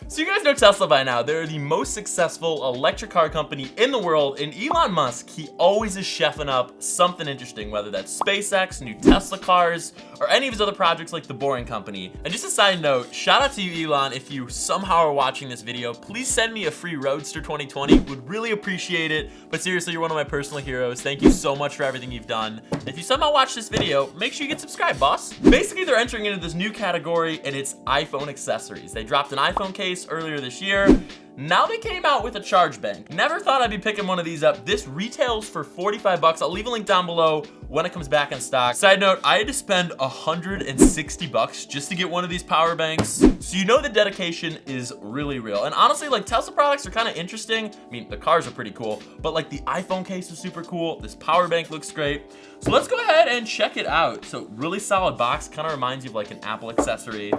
So you guys know Tesla by now. They're the most successful electric car company in the world, and Elon Musk, he always is chefing up something interesting, whether that's SpaceX, new Tesla cars, or any of his other projects like the Boring Company. And just a side note, shout out to you, Elon. If you somehow are watching this video, please send me a free Roadster 2020. Would really appreciate it. But seriously, you're one of my personal heroes. Thank you so much for everything you've done. If you somehow watch this video, make sure you get subscribed, boss. Basically, they're entering into this new category, and it's iPhone accessories. They dropped an iPhone case earlier this year. Now they came out with a charge bank. Never thought I'd be picking one of these up. This retails for 45 bucks. I'll leave a link down below when it comes back in stock. Side note, I had to spend 160 bucks just to get one of these power banks. So you know the dedication is really real. And honestly, like, Tesla products are kind of interesting. I mean, the cars are pretty cool, but like the iPhone case is super cool. This power bank looks great. So let's go ahead and check it out. So really solid box, kind of reminds you of like an Apple accessory.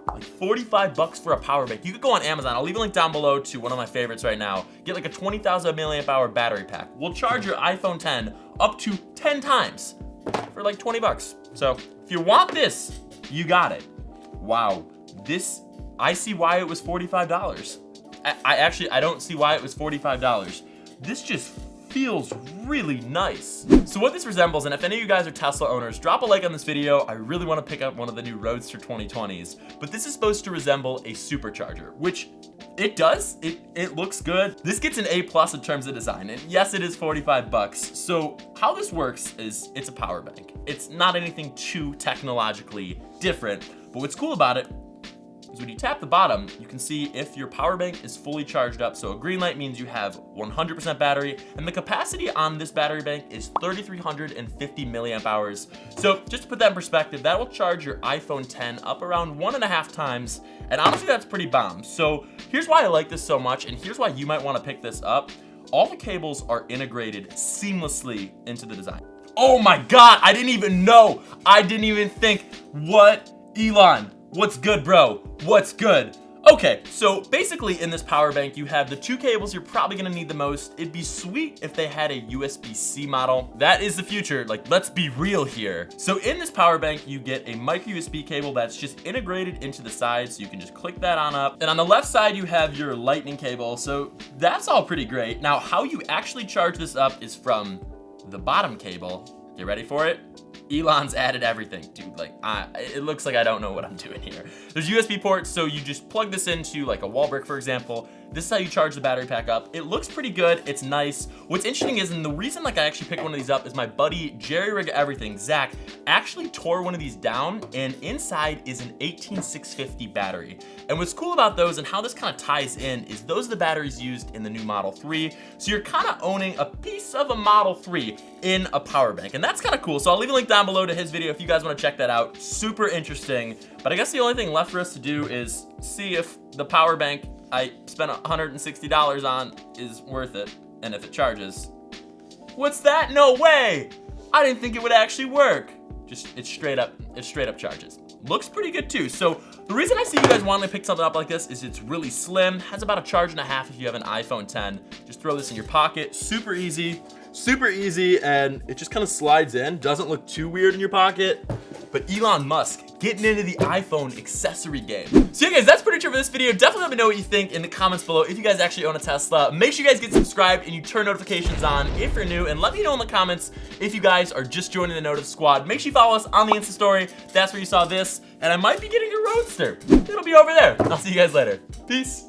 Like 45 bucks for a power bank. You could go on Amazon. I'll leave a link down below to one of my favorites right now. Get like a 20,000 milliamp hour battery pack. We'll charge your iPhone 10 up to 10 times for like 20 bucks. So if you want this, you got it. Wow, this, I see why it was $45. I don't see why it was $45. This just feels really nice. So what this resembles, and if any of you guys are Tesla owners, drop a like on this video. I really want to pick up one of the new Roadster 2020s, but this is supposed to resemble a supercharger, which it does. It looks good. This gets an A+ in terms of design, and yes, it is 45 bucks. So how this works is it's a power bank. It's not anything too technologically different, but what's cool about it is when you tap the bottom, you can see if your power bank is fully charged up. So a green light means you have 100% battery, and the capacity on this battery bank is 3,350 milliamp hours. So just to put that in perspective, that will charge your iPhone 10 up around 1.5 times, and honestly, that's pretty bomb. So here's why I like this so much, and here's why you might want to pick this up. All the cables are integrated seamlessly into the design. Oh my God, I didn't even know. I didn't even think. What? Elon, what's good, bro? What's good? Okay, so basically in this power bank, you have the two cables you're probably gonna need the most. It'd be sweet if they had a USB-C model. That is the future, like, let's be real here. So in this power bank, you get a microUSB cable that's just integrated into the side, so you can just click that on up. And on the left side, you have your lightning cable, so that's all pretty great. Now, how you actually charge this up is from the bottom cable. Get ready for it? Elon's added everything, dude. Like, it looks like I don't know what I'm doing here. There's USB ports, so you just plug this into like a wall brick, for example. This is how you charge the battery pack up. It looks pretty good. It's nice. What's interesting is, and the reason like I actually picked one of these up is my buddy JerryRigEverything, Zach, actually tore one of these down, and inside is an 18650 battery. And what's cool about those and how this kind of ties in is those are the batteries used in the new Model 3. So you're kind of owning a piece of a Model 3 in a power bank, and that's kind of cool. So I'll leave a link down below to his video if you guys want to check that out. Super interesting. But I guess the only thing left for us to do is see if the power bank I spent $160 on is worth it, and if it charges. What's that? No way! I didn't think it would actually work. Just, it straight up charges. Looks pretty good too. So the reason I see you guys wanting to pick something up like this is it's really slim, has about a charge and a half if you have an iPhone 10. Just throw this in your pocket, super easy, and it just kind of slides in. Doesn't look too weird in your pocket. But Elon Musk getting into the iPhone accessory game. So yeah guys, that's pretty much it for this video. Definitely let me know what you think in the comments below if you guys actually own a Tesla. Make sure you guys get subscribed and you turn notifications on if you're new, and let me know in the comments if you guys are just joining the Notif Squad. Make sure you follow us on the Insta story. That's where you saw this, and I might be getting a Roadster. It'll be over there. I'll see you guys later. Peace.